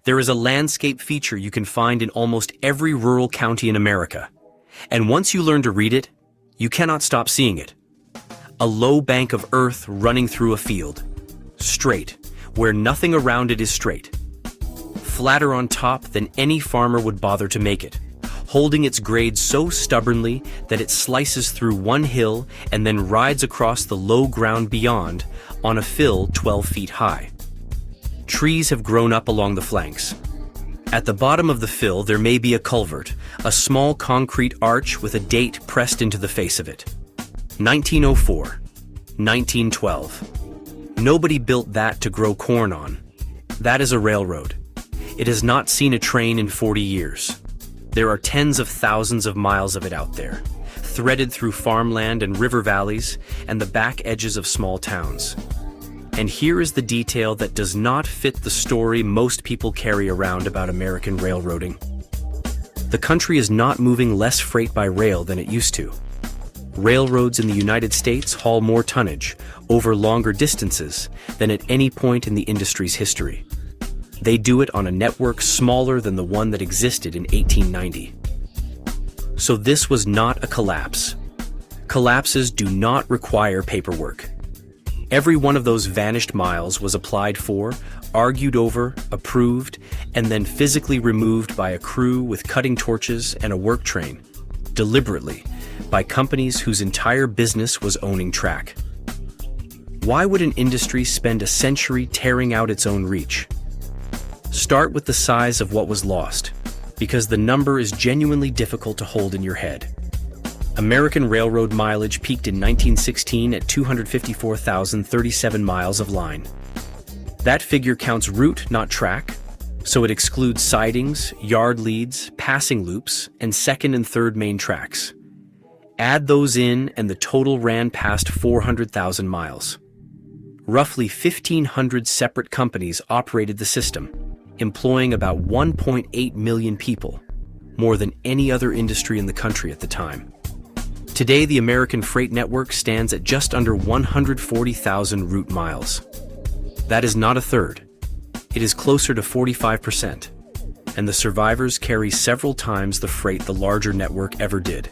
There is a landscape feature you can find in almost every rural county in America. And once you learn to read it, you cannot stop seeing it. A low bank of earth running through a field. Straight, where nothing around it is straight. Flatter on top than any farmer would bother to make it, holding its grade so stubbornly that it slices through one hill and then rides across the low ground beyond on a fill 12 feet high. Trees have grown up along the flanks. At the bottom of the fill there may be a culvert, a small concrete arch with a date pressed into the face of it. 1904, 1912. Nobody built that to grow corn on. That is a railroad. It has not seen a train in 40 years. There are tens of thousands of miles of it out there, threaded through farmland and river valleys and the back edges of small towns. And here is the detail that does not fit the story most people carry around about American railroading. The country is not moving less freight by rail than it used to. Railroads in the United States haul more tonnage over longer distances than at any point in the industry's history. They do it on a network smaller than the one that existed in 1890. So this was not a collapse. Collapses do not require paperwork. Every one of those vanished miles was applied for, argued over, approved, and then physically removed by a crew with cutting torches and a work train, deliberately, by companies whose entire business was owning track. Why would an industry spend a century tearing out its own reach? Start with the size of what was lost, because the number is genuinely difficult to hold in your head. American railroad mileage peaked in 1916 at 254,037 miles of line. That figure counts route, not track, so it excludes sidings, yard leads, passing loops, and second and third main tracks. Add those in and the total ran past 400,000 miles. Roughly 1,500 separate companies operated the system, employing about 1.8 million people, more than any other industry in the country at the time. Today, the American freight network stands at just under 140,000 route miles. That is not a third. It is closer to 45%, and the survivors carry several times the freight the larger network ever did.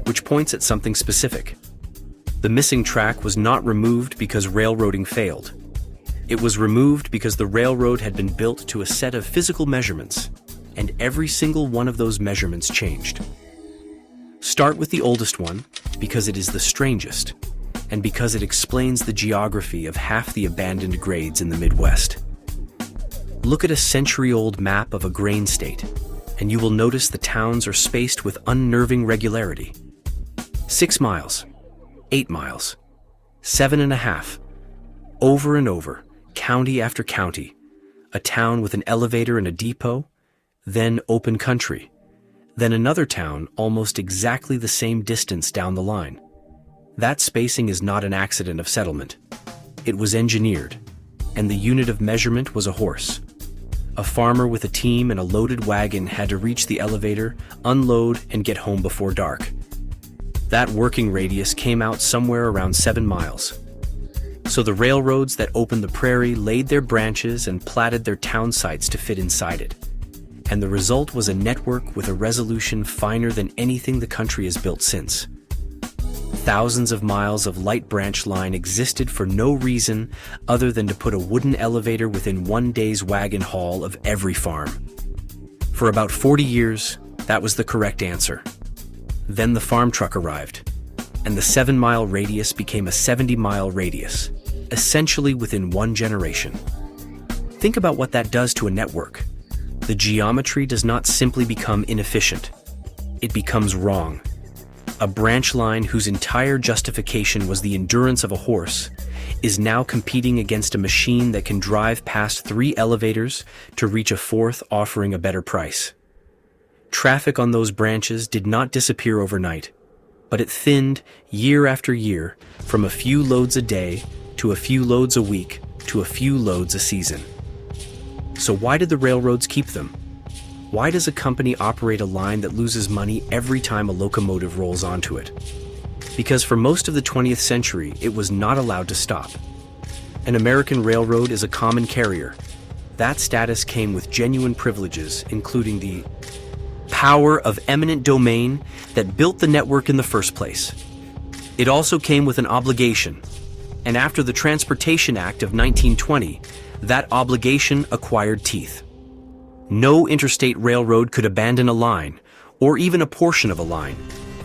Which points at something specific. The missing track was not removed because railroading failed. It was removed because the railroad had been built to a set of physical measurements, and every single one of those measurements changed. Start with the oldest one, because it is the strangest, and because it explains the geography of half the abandoned grades in the Midwest. Look at a century-old map of a grain state, and you will notice the towns are spaced with unnerving regularity. 6 miles, 8 miles, 7.5, over and over, county after county, a town with an elevator and a depot, then open country, then another town almost exactly the same distance down the line. That spacing is not an accident of settlement. It was engineered, and the unit of measurement was a horse. A farmer with a team and a loaded wagon had to reach the elevator, unload, and get home before dark. That working radius came out somewhere around 7 miles. So the railroads that opened the prairie laid their branches and platted their town sites to fit inside it. And the result was a network with a resolution finer than anything the country has built since. Thousands of miles of light branch line existed for no reason other than to put a wooden elevator within one day's wagon haul of every farm. For about 40 years, that was the correct answer. Then the farm truck arrived, and the 7-mile radius became a 70-mile radius, essentially within one generation. Think about what that does to a network. The geometry does not simply become inefficient. It becomes wrong. A branch line whose entire justification was the endurance of a horse is now competing against a machine that can drive past 3 elevators to reach a 4th offering a better price. Traffic on those branches did not disappear overnight, but it thinned year after year from a few loads a day to a few loads a week to a few loads a season. So why did the railroads keep them? Why does a company operate a line that loses money every time a locomotive rolls onto it? Because for most of the 20th century, it was not allowed to stop. An American railroad is a common carrier. that status came with genuine privileges, including the power of eminent domain that built the network in the first place. It also came with an obligation, and after the Transportation Act of 1920, that obligation acquired teeth. No interstate railroad could abandon a line, or even a portion of a line,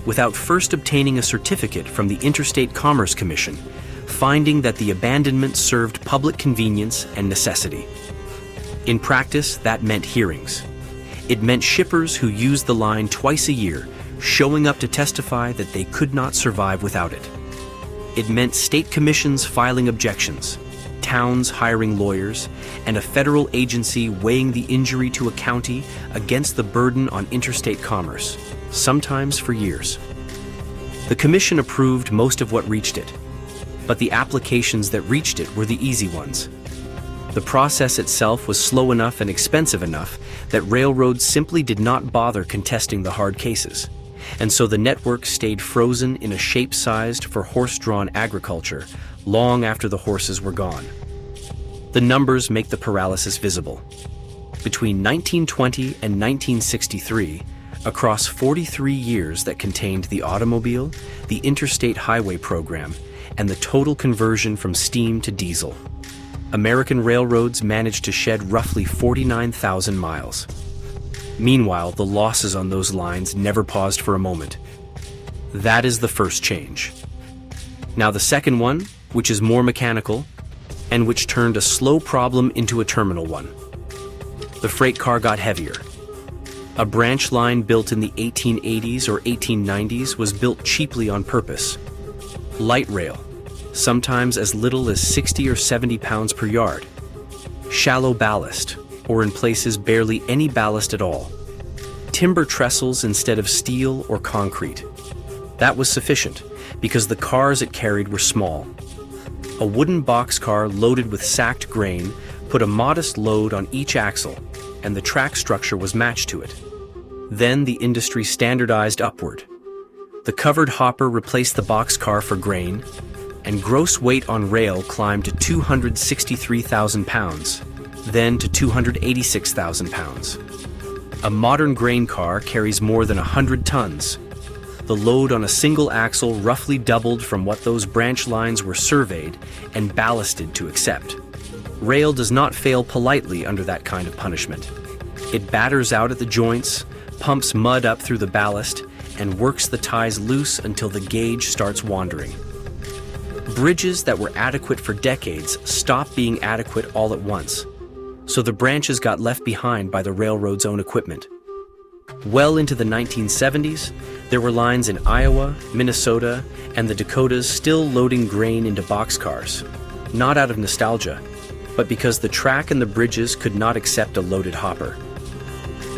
without first obtaining a certificate from the Interstate Commerce Commission, finding that the abandonment served public convenience and necessity. In practice, that meant hearings. It meant shippers who used the line twice a year showing up to testify that they could not survive without it. It meant state commissions filing objections, towns hiring lawyers, and a federal agency weighing the injury to a county against the burden on interstate commerce, sometimes for years. The commission approved most of what reached it, but the applications that reached it were the easy ones. The process itself was slow enough and expensive enough that railroads simply did not bother contesting the hard cases, and so the network stayed frozen in a shape sized for horse-drawn agriculture long after the horses were gone. The numbers make the paralysis visible. Between 1920 and 1963, across 43 years that contained the automobile, the interstate highway program, and the total conversion from steam to diesel, American railroads managed to shed roughly 49,000 miles. Meanwhile, the losses on those lines never paused for a moment. That is the first change. Now the second one, which is more mechanical, and which turned a slow problem into a terminal one. The freight car got heavier. A branch line built in the 1880s or 1890s was built cheaply on purpose. Light rail, sometimes as little as 60 or 70 pounds per yard. Shallow ballast, or in places barely any ballast at all. Timber trestles instead of steel or concrete. That was sufficient, because the cars it carried were small. A wooden boxcar loaded with sacked grain put a modest load on each axle, and the track structure was matched to it. Then the industry standardized upward. The covered hopper replaced the boxcar for grain, and gross weight on rail climbed to 263,000 pounds, then to 286,000 pounds. A modern grain car carries more than 100 tons. The load on a single axle roughly doubled from what those branch lines were surveyed and ballasted to accept. Rail does not fail politely under that kind of punishment. It batters out at the joints, pumps mud up through the ballast, and works the ties loose until the gauge starts wandering. Bridges that were adequate for decades stopped being adequate all at once, so the branches got left behind by the railroad's own equipment. Well into the 1970s, there were lines in Iowa, Minnesota, and the Dakotas still loading grain into boxcars, not out of nostalgia, but because the track and the bridges could not accept a loaded hopper.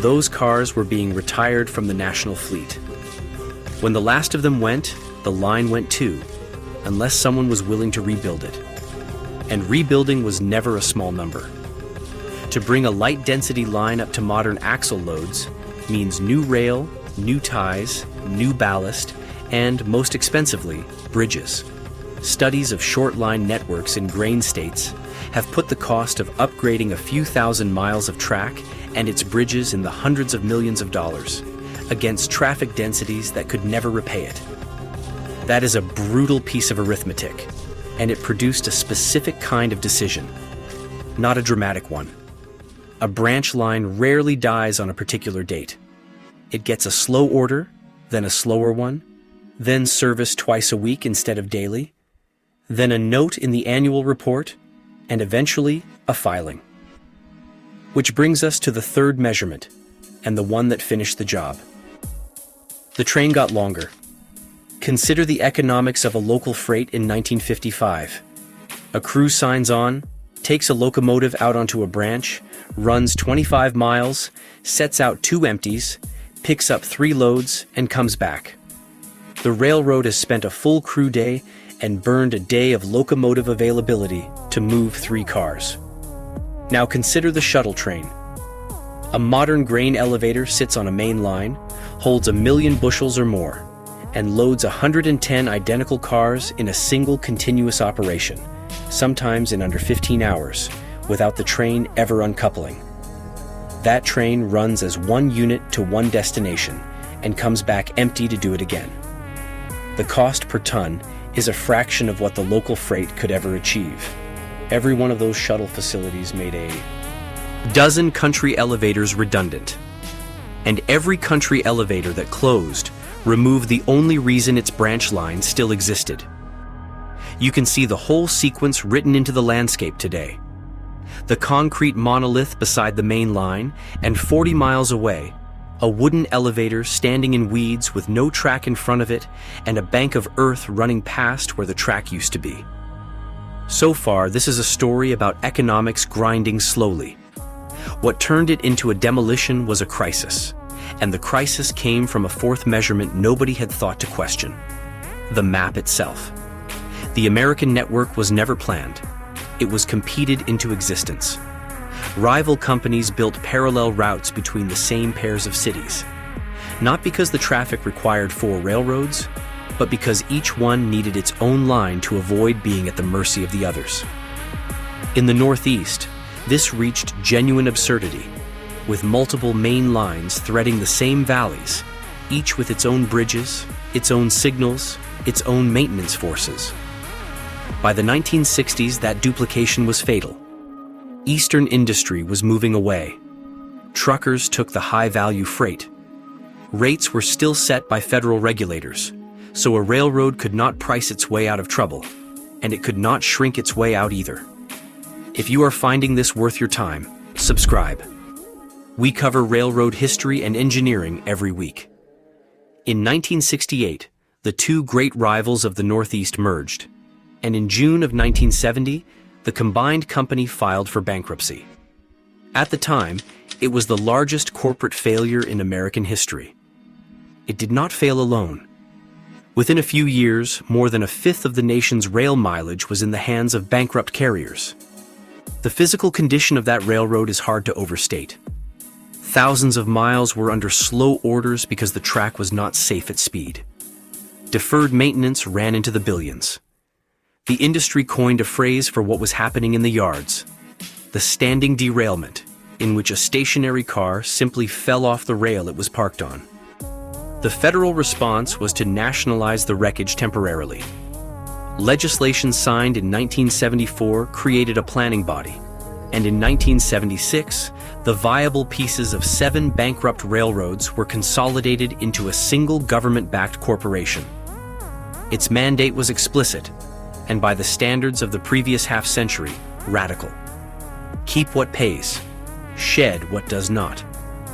Those cars were being retired from the national fleet. When the last of them went, the line went too, unless someone was willing to rebuild it. And rebuilding was never a small number. To bring a light-density line up to modern axle loads means new rail, new ties, new ballast, and, most expensively, bridges. Studies of short-line networks in grain states have put the cost of upgrading a few thousand miles of track and its bridges in the hundreds of millions of dollars, against traffic densities that could never repay it. That is a brutal piece of arithmetic, and it produced a specific kind of decision, not a dramatic one. A branch line rarely dies on a particular date. It gets a slow order, then a slower one, then service twice a week instead of daily, then a note in the annual report, and eventually a filing. Which brings us to the third measurement, and the one that finished the job. The train got longer. Consider the economics of a local freight in 1955. A crew signs on, takes a locomotive out onto a branch, runs 25 miles, sets out 2 empties, picks up 3 loads, and comes back. The railroad has spent a full crew day and burned a day of locomotive availability to move 3 cars. Now consider the shuttle train. A modern grain elevator sits on a main line, holds 1 million bushels or more, and loads 110 identical cars in a single continuous operation, sometimes in under 15 hours, without the train ever uncoupling. That train runs as one unit to one destination and comes back empty to do it again. The cost per ton is a fraction of what the local freight could ever achieve. Every one of those shuttle facilities made a dozen country elevators redundant. And every country elevator that closed removed the only reason its branch line still existed. You can see the whole sequence written into the landscape today. The concrete monolith beside the main line, and 40 miles away, a wooden elevator standing in weeds with no track in front of it and a bank of earth running past where the track used to be. So far, this is a story about economics grinding slowly. What turned it into a demolition was a crisis, and the crisis came from a fourth measurement nobody had thought to question: the map itself. The American network was never planned. It was competed into existence. Rival companies built parallel routes between the same pairs of cities, not because the traffic required 4 railroads, but because each one needed its own line to avoid being at the mercy of the others. In the Northeast, this reached genuine absurdity, with multiple main lines threading the same valleys, each with its own bridges, its own signals, its own maintenance forces. By the 1960s, that duplication was fatal. Eastern industry was moving away. Truckers took the high-value freight. Rates were still set by federal regulators, so a railroad could not price its way out of trouble, and it could not shrink its way out either. If you are finding this worth your time, subscribe. We cover railroad history and engineering every week. In 1968, the two great rivals of the Northeast merged, and in June of 1970, the combined company filed for bankruptcy. At the time, it was the largest corporate failure in American history. It did not fail alone. Within a few years, more than a fifth of the nation's rail mileage was in the hands of bankrupt carriers. The physical condition of that railroad is hard to overstate. Thousands of miles were under slow orders because the track was not safe at speed. Deferred maintenance ran into the billions. The industry coined a phrase for what was happening in the yards: the standing derailment, in which a stationary car simply fell off the rail it was parked on. The federal response was to nationalize the wreckage temporarily. Legislation signed in 1974 created a planning body, and in 1976, the viable pieces of 7 bankrupt railroads were consolidated into a single government-backed corporation. Its mandate was explicit, and by the standards of the previous half-century, radical. Keep what pays. Shed what does not.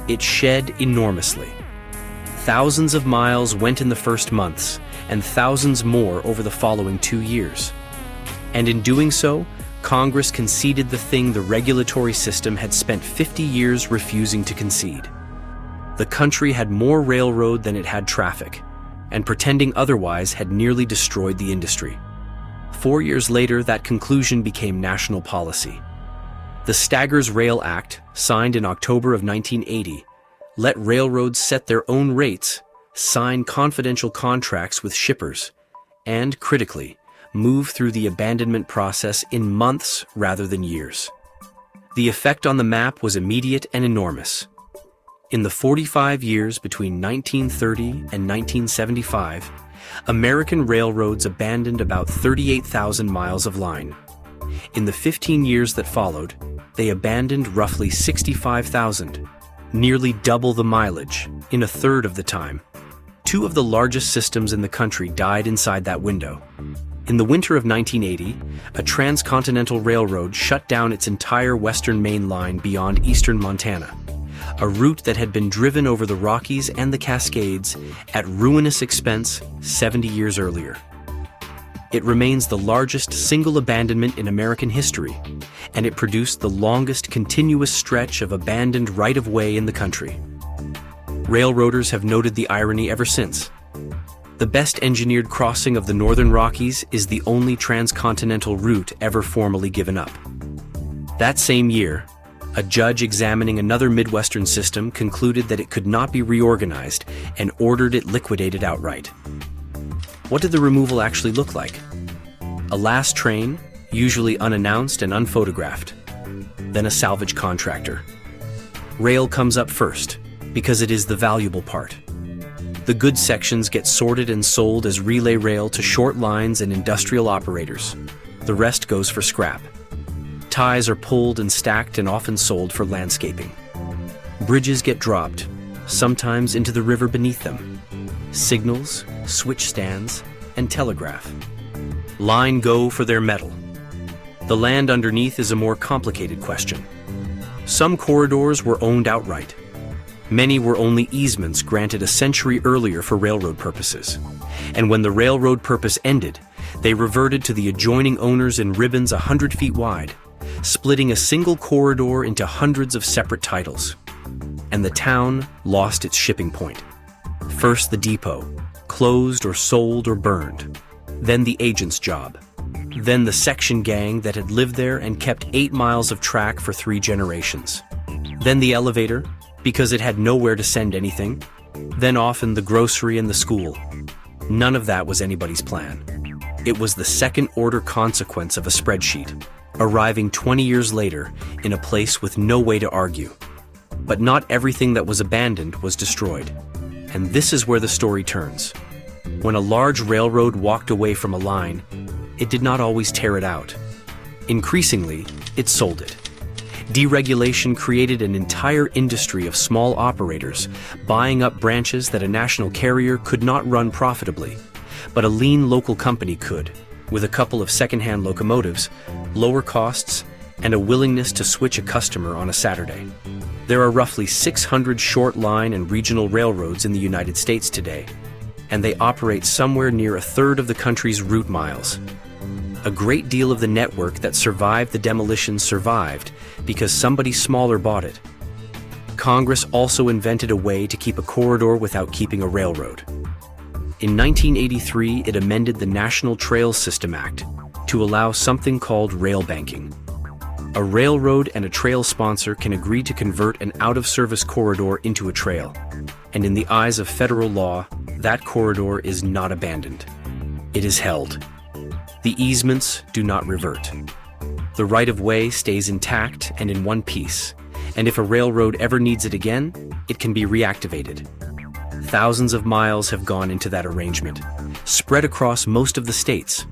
It shed enormously. Thousands of miles went in the first months, and thousands more over the following 2 years. And in doing so, Congress conceded the thing the regulatory system had spent 50 years refusing to concede. The country had more railroad than it had traffic, and pretending otherwise had nearly destroyed the industry. 4 years later, that conclusion became national policy. The Staggers Rail Act, signed in October of 1980, let railroads set their own rates, sign confidential contracts with shippers, and, critically, move through the abandonment process in months rather than years. The effect on the map was immediate and enormous. In the 45 years between 1930 and 1975, American railroads abandoned about 38,000 miles of line. In the 15 years that followed, they abandoned roughly 65,000, nearly double the mileage, in a third of the time. 2 of the largest systems in the country died inside that window. In the winter of 1980, a transcontinental railroad shut down its entire western main line beyond eastern Montana, a route that had been driven over the Rockies and the Cascades at ruinous expense 70 years earlier. It remains the largest single abandonment in American history, and it produced the longest continuous stretch of abandoned right-of-way in the country. Railroaders have noted the irony ever since. The best engineered crossing of the Northern Rockies is the only transcontinental route ever formally given up. That same year, a judge examining another Midwestern system concluded that it could not be reorganized and ordered it liquidated outright. What did the removal actually look like? A last train, usually unannounced and unphotographed. then a salvage contractor. Rail comes up first, because it is the valuable part. The good sections get sorted and sold as relay rail to short lines and industrial operators. The rest goes for scrap. Ties are pulled and stacked and often sold for landscaping. Bridges get dropped, sometimes into the river beneath them. Signals, switch stands, and telegraph. Line go for their metal. The land underneath is a more complicated question. Some corridors were owned outright. Many were only easements granted a century earlier for railroad purposes. And when the railroad purpose ended, they reverted to the adjoining owners in ribbons 100 feet wide, splitting a single corridor into hundreds of separate titles. And the town lost its shipping point. First the depot, closed or sold or burned. Then the agent's job. Then the section gang that had lived there and kept 8 miles of track for 3 generations. Then the elevator, because it had nowhere to send anything. Then often the grocery and the school. None of that was anybody's plan. It was the second-order consequence of a spreadsheet, arriving 20 years later in a place with no way to argue. But not everything that was abandoned was destroyed. And this is where the story turns. When a large railroad walked away from a line, it did not always tear it out. Increasingly, it sold it. Deregulation created an entire industry of small operators, buying up branches that a national carrier could not run profitably, but a lean local company could, with a couple of second-hand locomotives, lower costs, and a willingness to switch a customer on a Saturday. There are roughly 600 short line and regional railroads in the United States today, and they operate somewhere near a third of the country's route miles. A great deal of the network that survived the demolition survived because somebody smaller bought it. Congress also invented a way to keep a corridor without keeping a railroad. In 1983, it amended the National Trails System Act to allow something called rail banking. A railroad and a trail sponsor can agree to convert an out-of-service corridor into a trail, and in the eyes of federal law, that corridor is not abandoned. It is held. The easements do not revert. The right-of-way stays intact and in one piece, and if a railroad ever needs it again, it can be reactivated. Thousands of miles have gone into that arrangement, spread across most of the states.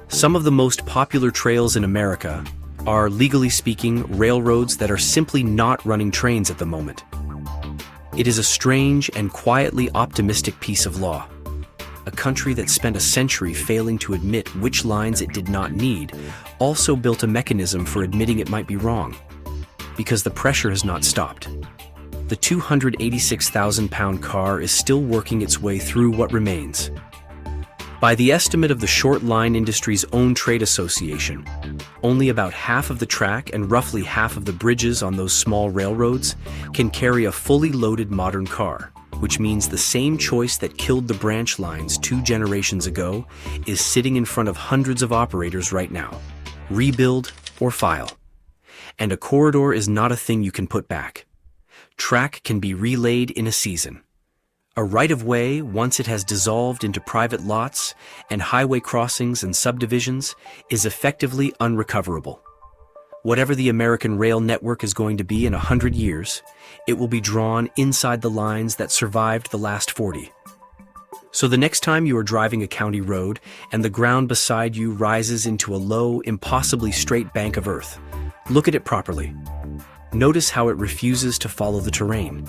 Some of the most popular trails in America are, legally speaking, railroads that are simply not running trains at the moment. It is a strange and quietly optimistic piece of law. A country that spent a century failing to admit which lines it did not need also built a mechanism for admitting it might be wrong, because the pressure has not stopped. The 286,000-pound car is still working its way through what remains. By the estimate of the short line industry's own trade association, only about half of the track and roughly half of the bridges on those small railroads can carry a fully loaded modern car, which means the same choice that killed the branch lines 2 generations ago is sitting in front of hundreds of operators right now. Rebuild or file. And a corridor is not a thing you can put back. Track can be relayed in a season. A right-of-way, once it has dissolved into private lots and highway crossings and subdivisions, is effectively unrecoverable. Whatever the American rail network is going to be in 100 years, it will be drawn inside the lines that survived the last 40. So the next time you are driving a county road and the ground beside you rises into a low, impossibly straight bank of earth, look at it properly. Notice how it refuses to follow the terrain.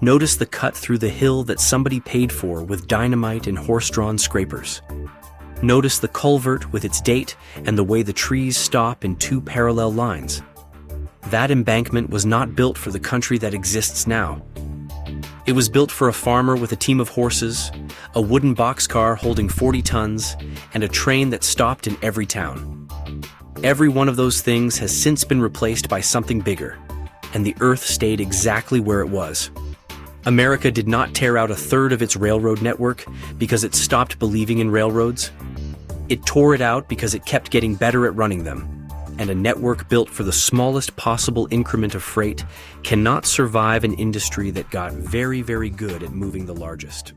Notice the cut through the hill that somebody paid for with dynamite and horse-drawn scrapers. Notice the culvert with its date and the way the trees stop in 2 parallel lines. That embankment was not built for the country that exists now. It was built for a farmer with a team of horses, a wooden boxcar holding 40 tons, and a train that stopped in every town. Every one of those things has since been replaced by something bigger, and the earth stayed exactly where it was. America did not tear out a third of its railroad network because it stopped believing in railroads. It tore it out because it kept getting better at running them, and a network built for the smallest possible increment of freight cannot survive an industry that got very, very good at moving the largest.